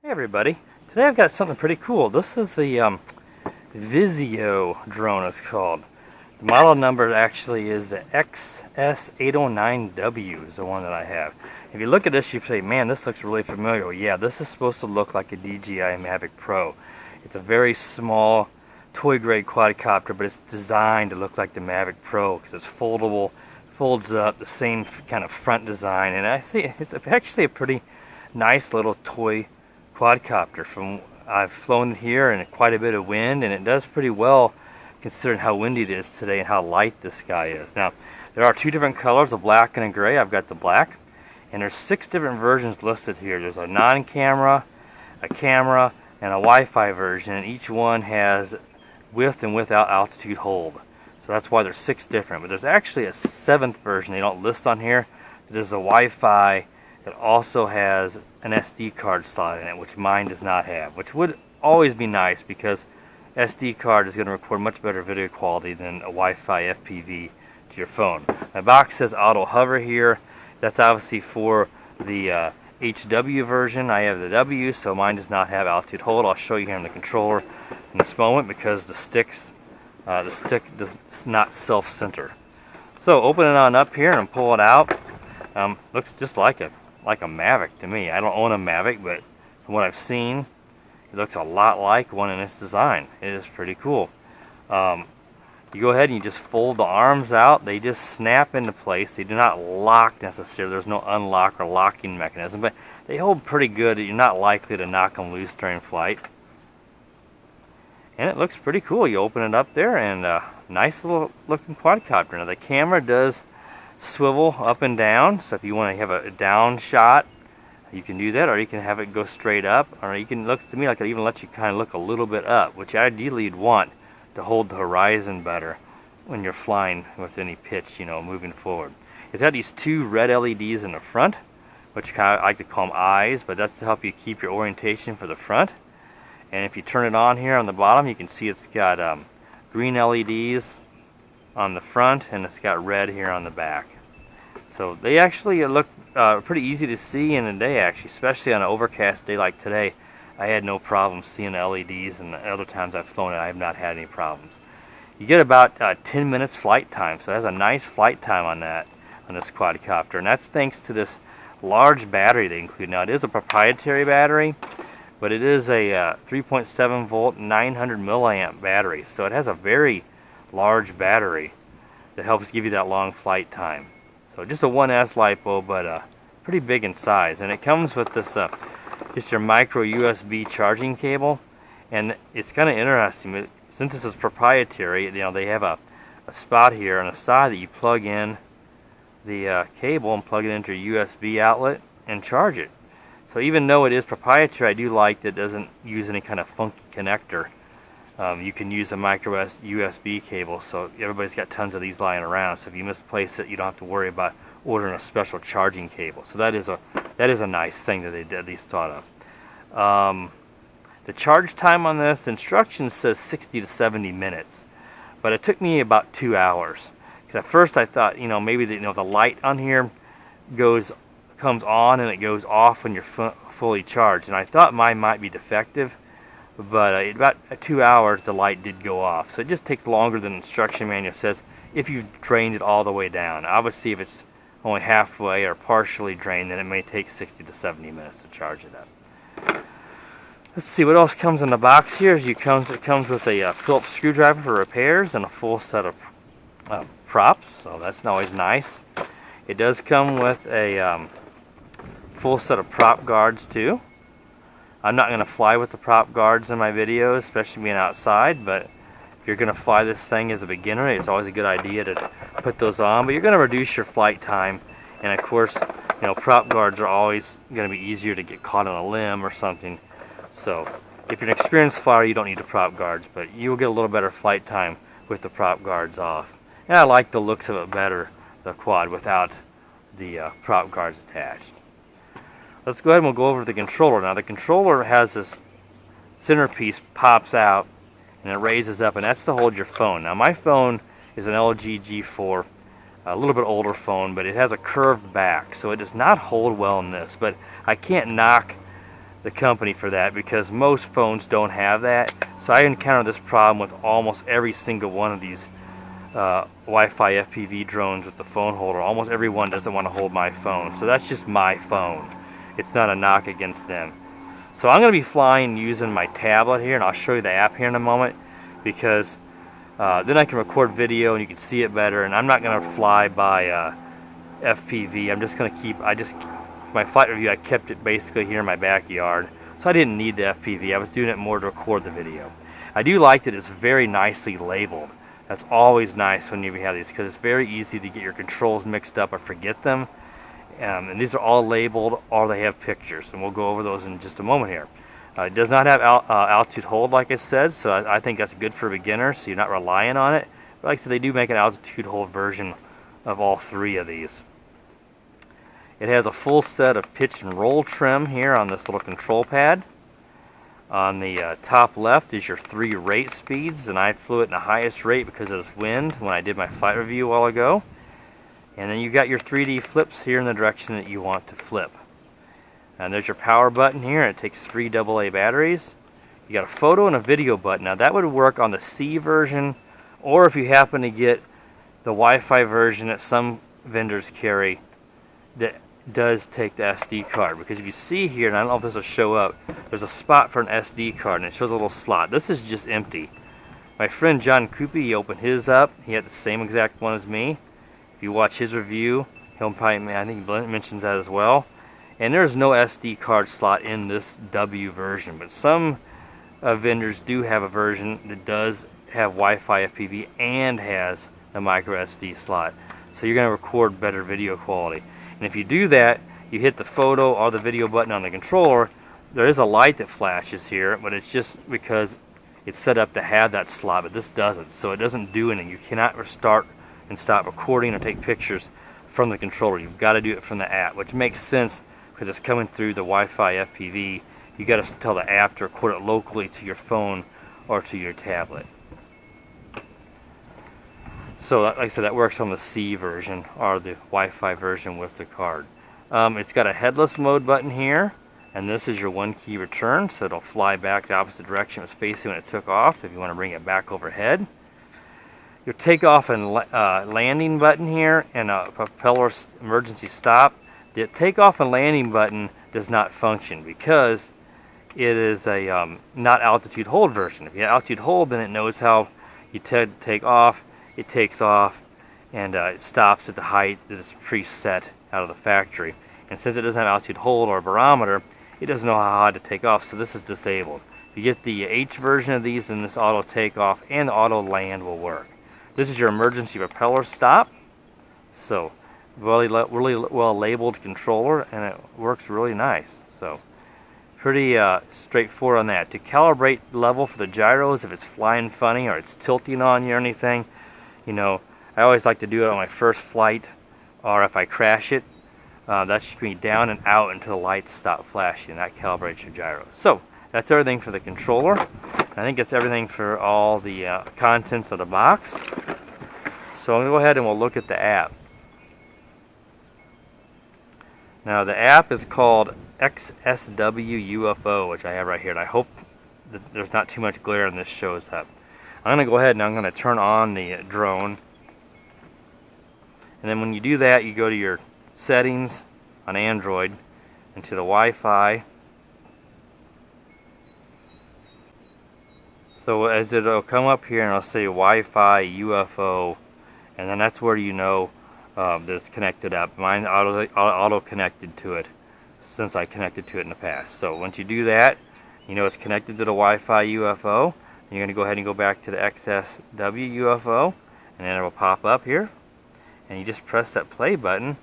Hey everybody, today I've got something pretty cool. This is the VISUO drone, it's called. The model number actually is the XS809W is the one that I have. If you look at this, you say, man, this looks really familiar. Well, yeah, this is supposed to look like a DJI Mavic Pro. It's a very small toy-grade quadcopter, but it's designed to look like the Mavic Pro because it's foldable, folds up, the same kind of front design, and I see it's actually a pretty nice little toy quadcopter. I've flown here in quite a bit of wind, and it does pretty well considering how windy it is today and how light the sky is. Now, there are two different colors, a black and a gray. I've got the black, and there's 6 different versions listed here. There's a non-camera, a camera, and a Wi-Fi version, and each one has with and without altitude hold. So that's why there's 6 different. But there's actually a 7th version they don't list on here. There's a Wi-Fi that also has an SD card slot in it, which mine does not have, which would always be nice because SD card is going to record much better video quality than a Wi-Fi FPV to your phone. My box says auto hover here. That's obviously for the HW version. I have the W, so mine does not have altitude hold. I'll show you here on the controller in this moment because the stick does not self-center. So open it on up here and pull it out. Looks just like a Mavic to me. I don't own a Mavic, but from what I've seen, it looks a lot like one in its design. It is pretty cool. You go ahead and you just fold the arms out. They just snap into place. They do not lock necessarily. There's no unlock or locking mechanism, but they hold pretty good. You're not likely to knock them loose during flight. And it looks pretty cool. You open it up there, and nice little looking quadcopter. Now the camera does swivel up and down, so if you want to have a down shot, you can do that, or you can have it go straight up, or you can, looks to me like it even lets you kind of look a little bit up, which ideally you'd want to hold the horizon better when you're flying with any pitch, you know, moving forward. It's got these 2 red LEDs in the front, which I like to call them eyes, but that's to help you keep your orientation for the front. And if you turn it on here on the bottom, you can see it's got green LEDs on the front, and it's got red here on the back. So they actually look pretty easy to see in the day, actually, especially on an overcast day like today. I had no problem seeing the LEDs, and the other times I've flown it, I have not had any problems. You get about 10 minutes flight time, so that's a nice flight time on this quadcopter, and that's thanks to this large battery they include. Now, it is a proprietary battery, but it is a 3.7 volt 900 milliamp battery, so it has a very large battery that helps give you that long flight time. So just a 1S LiPo, but pretty big in size, and it comes with this just your micro USB charging cable, and it's kind of interesting. Since this is proprietary, you know, they have a spot here on the side that you plug in the cable and plug it into your USB outlet and charge it. So even though it is proprietary, I do like that it doesn't use any kind of funky connector. You can use a micro USB cable, so everybody's got tons of these lying around, so if you misplace it, you don't have to worry about ordering a special charging cable. So that is a nice thing that they at least thought of. The charge time on this, the instructions says 60 to 70 minutes, but it took me about 2 hours. Because at first I thought, you know, maybe the light on here comes on and it goes off when you're fully charged, and I thought mine might be defective. But about 2 hours the light did go off, so it just takes longer than the instruction manual says if you've drained it all the way down. Obviously if it's only halfway or partially drained, then it may take 60 to 70 minutes to charge it up. Let's see what else comes in the box here. It comes with a Phillips screwdriver for repairs and a full set of props, so that's always nice. It does come with a full set of prop guards too. I'm not going to fly with the prop guards in my videos, especially being outside, but if you're going to fly this thing as a beginner, it's always a good idea to put those on, but you're going to reduce your flight time, and of course, you know, prop guards are always going to be easier to get caught on a limb or something, so if you're an experienced flyer, you don't need the prop guards, but you will get a little better flight time with the prop guards off. And I like the looks of it better, the quad, without the prop guards attached. Let's go ahead and we'll go over to the controller. Now the controller has this centerpiece pops out and it raises up, and that's to hold your phone. Now my phone is an LG G4, a little bit older phone, but it has a curved back, so it does not hold well in this, but I can't knock the company for that, because most phones don't have that. So I encounter this problem with almost every single one of these Wi-Fi FPV drones with the phone holder. Almost every one doesn't want to hold my phone. So that's just my phone. It's not a knock against them. So I'm going to be flying using my tablet here, and I'll show you the app here in a moment, because then I can record video and you can see it better. And I'm not going to fly by FPV. I'm just going to keep, my flight review, I kept it basically here in my backyard. So I didn't need the FPV. I was doing it more to record the video. I do like that it's very nicely labeled. That's always nice when you have these, because it's very easy to get your controls mixed up or forget them. And these are all labeled, or they have pictures, and we'll go over those in just a moment here. It does not have altitude hold, like I said, so I think that's good for beginners, so you're not relying on it. But like I said, they do make an altitude hold version of all three of these. It has a full set of pitch and roll trim here on this little control pad. On the top left is your 3 rate speeds, and I flew it in the highest rate because of this wind when I did my flight review a while ago. And then you've got your 3D flips here in the direction that you want to flip. And there's your power button here. It takes 3 AA batteries. You got a photo and a video button. Now that would work on the C version, or if you happen to get the Wi-Fi version that some vendors carry that does take the SD card. Because if you see here, and I don't know if this will show up, there's a spot for an SD card, and it shows a little slot. This is just empty. My friend John Coopy, he opened his up. He had the same exact one as me. If you watch his review, he'll probably, I think he mentions that as well. And there's no SD card slot in this W version, but some vendors do have a version that does have Wi-Fi FPV and has a micro SD slot. So you're going to record better video quality. And if you do that, you hit the photo or the video button on the controller, there is a light that flashes here, but it's just because it's set up to have that slot, but this doesn't. So it doesn't do anything. You cannot restart and stop recording or take pictures from the controller. You've got to do it from the app, which makes sense because it's coming through the Wi-Fi FPV. You got to tell the app to record it locally to your phone or to your tablet. So like I said, that works on the C version or the Wi-Fi version with the card. It's got a headless mode button here, and this is your 1-key return, so it'll fly back the opposite direction it was facing when it took off if you want to bring it back overhead. Your takeoff and landing button here, and a propeller emergency stop. The takeoff and landing button does not function because it is a not altitude hold version. If you have altitude hold, then it knows how you take off, it takes off, and it stops at the height that is preset out of the factory. And since it doesn't have altitude hold or barometer, it doesn't know how high to take off, so this is disabled. If you get the H version of these, then this auto takeoff and the auto land will work. This is your emergency propeller stop. So really well labeled controller, and it works really nice. So pretty straightforward on that. To calibrate level for the gyros, if it's flying funny or it's tilting on you or anything, you know, I always like to do it on my first flight, or if I crash it, that should be down and out until the lights stop flashing, and that calibrates your gyros. So that's everything for the controller. I think that's everything for all the contents of the box. So I'm going to go ahead and we'll look at the app. Now the app is called XSW UFO, which I have right here, and I hope that there's not too much glare and this shows up. I'm going to go ahead and I'm going to turn on the drone. And then when you do that, you go to your settings on Android and to the Wi-Fi. So as it'll come up here and it'll say Wi-Fi UFO, and then that's where you know that it's connected up. Mine auto connected to it since I connected to it in the past. So once you do that, you know it's connected to the Wi-Fi UFO. You're going to go ahead and go back to the XSW UFO, and then it will pop up here. And you just press that play button,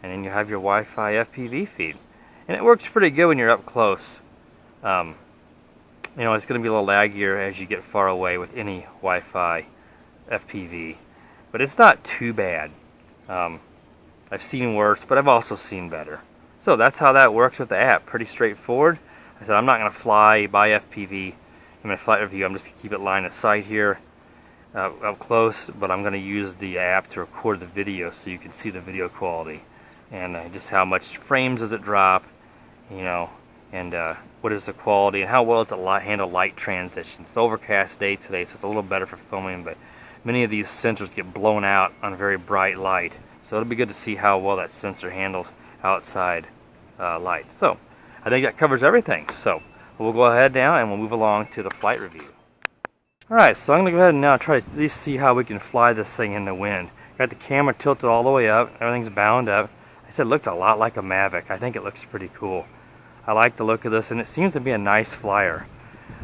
and then you have your Wi-Fi FPV feed. And it works pretty good when you're up close. You know, it's going to be a little laggier as you get far away with any Wi-Fi FPV. But it's not too bad. I've seen worse, but I've also seen better. So that's how that works with the app. Pretty straightforward. I said I'm not going to fly by FPV in my flight review. I'm just going to keep it line of sight here up close, but I'm going to use the app to record the video so you can see the video quality and just how much frames does it drop, you know, and what is the quality and how well does it handle light transitions. It's an overcast day today, so it's a little better for filming, but many of these sensors get blown out on very bright light, so it'll be good to see how well that sensor handles outside light. So I think that covers everything, so we'll go ahead now and we'll move along to the flight review. Alright, so I'm going to go ahead and now try to at least see how we can fly this thing in the wind. Got the camera tilted all the way up, everything's bound up. I said it looks a lot like a Mavic. I think it looks pretty cool. I like the look of this, and it seems to be a nice flyer.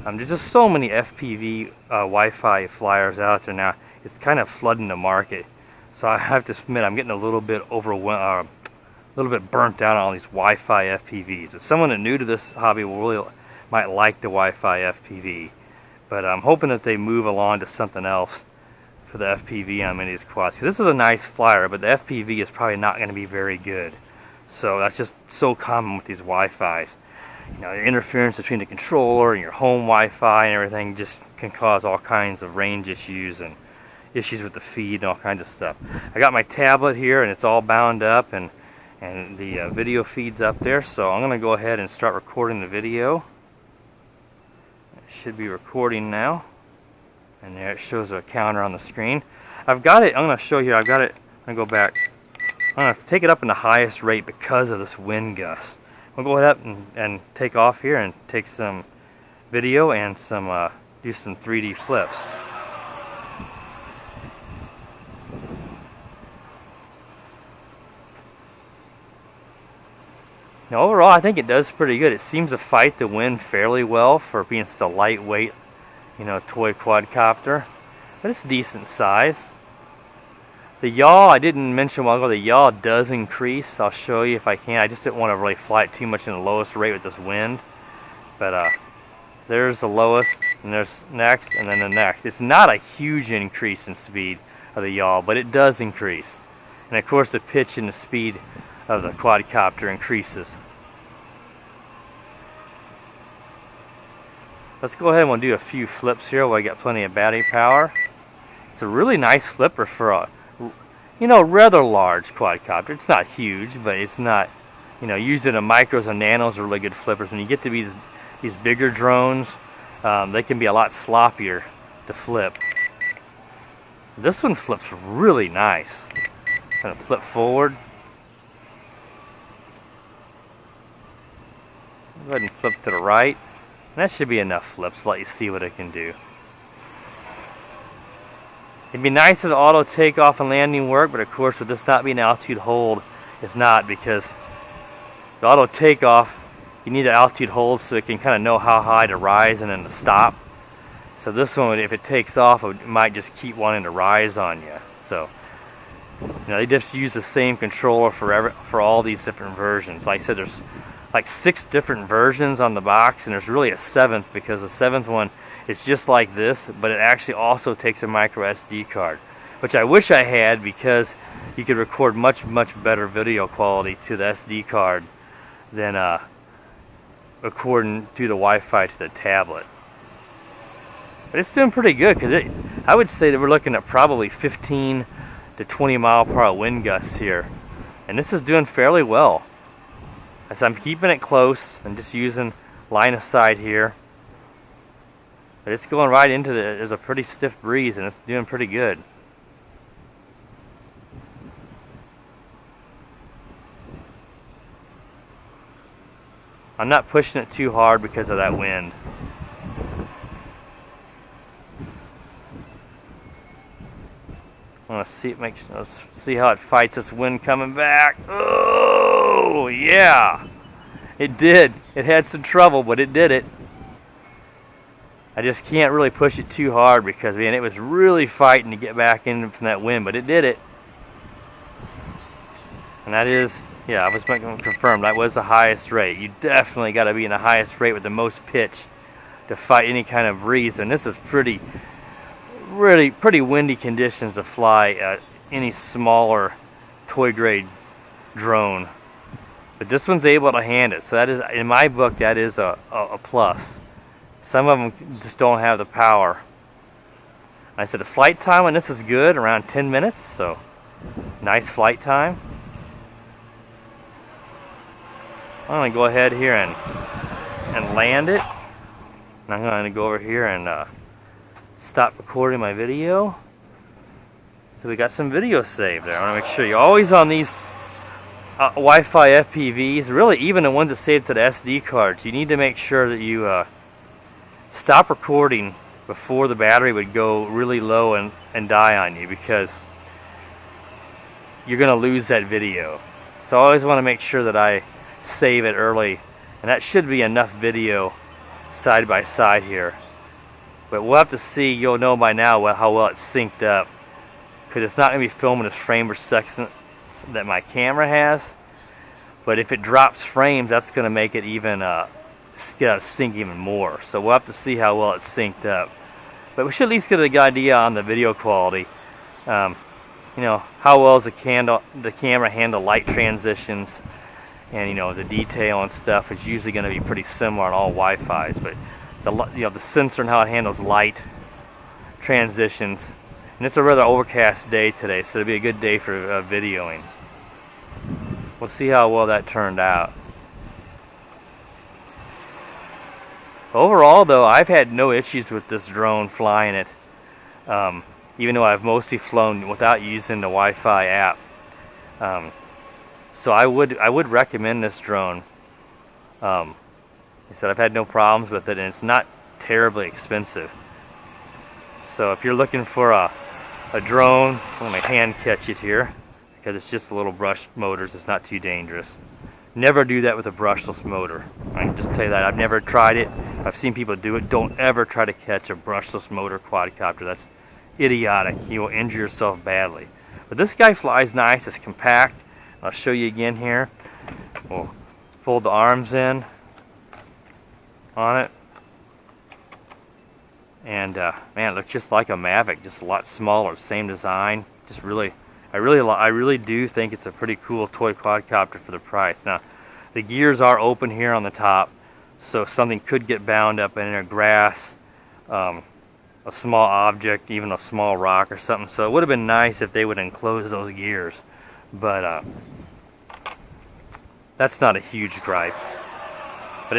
There's just so many FPV Wi-Fi flyers out there now. It's kind of flooding the market. So I have to admit, I'm getting a little bit overwhelmed, a little bit burnt out on all these Wi-Fi FPVs. But someone that's new to this hobby might like the Wi-Fi FPV. But I'm hoping that they move along to something else for the FPV on many of these quads. This is a nice flyer, but the FPV is probably not going to be very good. So that's just so common with these Wi-Fis. You know, the interference between the controller and your home Wi-Fi and everything just can cause all kinds of range issues and issues with the feed and all kinds of stuff. I got my tablet here and it's all bound up, and the video feed's up there, so I'm going to go ahead and start recording the video. It should be recording now. And there it shows a counter on the screen. I've got it, I'm going to show you, I've got it, I'm going to go back. I'm going to take it up in the highest rate because of this wind gust. We'll go ahead and take off here and take some video and do some 3D flips. Now overall, I think it does pretty good. It seems to fight the wind fairly well for being such a lightweight, you know, toy quadcopter, but it's decent size. The yaw, I didn't mention a while ago, the yaw does increase. I'll show you if I can. I just didn't want to really fly it too much in the lowest rate with this wind. But there's the lowest, and there's next, and then the next. It's not a huge increase in speed of the yaw, but it does increase. And of course the pitch and the speed of the quadcopter increases. Let's go ahead and we'll do a few flips here while I got plenty of battery power. It's a really nice flipper for a, you know, rather large quadcopter. It's not huge, but it's not, you know, usually the micros and nanos are really good flippers. When you get to be these bigger drones, they can be a lot sloppier to flip. This one flips really nice. Kind of flip forward. Go ahead and flip to the right. And that should be enough flips to let you see what it can do. It'd be nice if the auto takeoff and landing work, but of course with this not being altitude hold, it's not, because the auto takeoff, you need an altitude hold so it can kind of know how high to rise and then to stop. So this one, if it takes off, it might just keep wanting to rise on you. So, you know, they just use the same controller for all these different versions. Like I said, there's like 6 different versions on the box, and there's really a 7th, because the 7th one is just like this, but it actually also takes a micro SD card, which I wish I had, because you could record much better video quality to the SD card than recording through the Wi-Fi to the tablet. But it's doing pretty good, because I would say that we're looking at probably 15 to 20 mile per hour wind gusts here, and this is doing fairly well. As I'm keeping it close and just using line of sight here. But it's going right into there's a pretty stiff breeze, and it's doing pretty good. I'm not pushing it too hard because of that wind. Let's see how it fights this wind coming back. Oh, yeah. It did. It had some trouble, but it did it. I just can't really push it too hard because, man, it was really fighting to get back in from that wind, but it did it. And that is, yeah, I was making confirm that was the highest rate. You definitely got to be in the highest rate with the most pitch to fight any kind of breeze. And this is pretty windy conditions to fly any smaller toy grade drone. But this one's able to handle it, so that is, in my book, that is a plus. Some of them just don't have the power. I said the flight time on this is good, around 10 minutes, so nice flight time. I'm going to go ahead here and land it. And I'm going to go over here and stop recording my video. So we got some video saved there. I want to make sure you're always on these Wi-Fi FPVs, really even the ones that save to the SD cards. You need to make sure that you stop recording before the battery would go really low and die on you, because you're going to lose that video. So I always want to make sure that I save it early, and that should be enough video side by side here. But we'll have to see. You'll know by now how well it's synced up, because it's not going to be filming the frame per second that my camera has. But if it drops frames, that's going to make it even get out of sync even more. So we'll have to see how well it's synced up. But we should at least get a good idea on the video quality. You know, how well does the camera handle light transitions, and you know, the detail and stuff is usually going to be pretty similar on all Wi-Fi's. But the sensor and how it handles light transitions. And it's a rather overcast day today, so it'll be a good day for videoing. We'll see how well that turned out. Overall though, I've had no issues with this drone flying it, even though I've mostly flown without using the Wi-Fi app. So I would recommend this drone. I said I've had no problems with it, and it's not terribly expensive. So if you're looking for a drone, let me hand catch it here, because it's just a little brush motors. It's not too dangerous. Never do that with a brushless motor. I can just tell you that. I've never tried it. I've seen people do it. Don't ever try to catch a brushless motor quadcopter. That's idiotic. You will injure yourself badly. But this guy flies nice. It's compact. I'll show you again here. We'll fold the arms in on it. And man, it looks just like a Mavic, just a lot smaller, same design. Just really, I really do think it's a pretty cool toy quadcopter for the price. Now, the gears are open here on the top, so something could get bound up in there, grass, a small object, even a small rock or something. So it would have been nice if they would enclose those gears, but that's not a huge gripe. But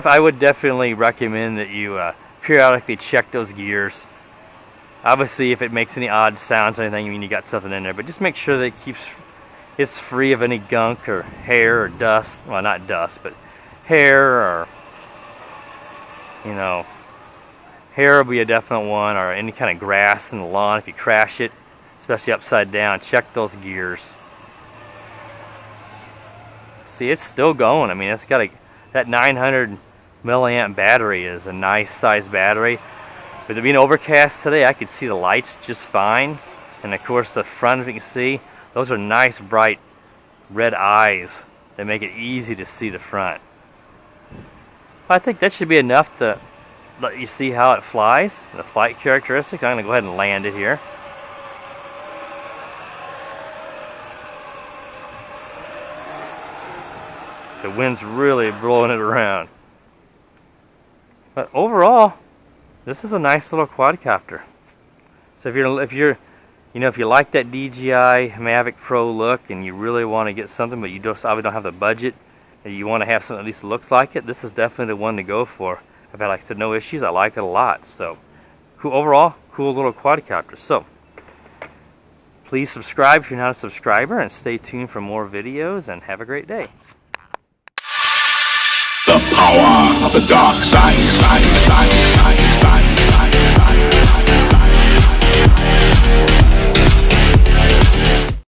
I would definitely recommend that you periodically check those gears. Obviously, if it makes any odd sounds or anything, you mean you got something in there, but just make sure that it's free of any gunk or hair or dust. Well, not dust, but hair, or you know, hair will be a definite one, or any kind of grass in the lawn. If you crash it, especially upside down, check those gears. See, it's still going. I mean, it's got that 900 milliamp battery is a nice size battery. With it being overcast today, I could see the lights just fine. And of course the front, if you can see, those are nice bright red eyes that make it easy to see the front. I think that should be enough to let you see how it flies, the flight characteristics. I'm going to go ahead and land it here. The wind's really blowing it around. But overall, this is a nice little quadcopter. So if you like that DJI Mavic Pro look and you really want to get something, but you obviously don't have the budget, and you want to have something at least that looks like it, this is definitely the one to go for. I've had, like I said, no issues. I like it a lot. So cool overall, cool little quadcopter. So please subscribe if you're not a subscriber, and stay tuned for more videos, and have a great day. The power of the dark side.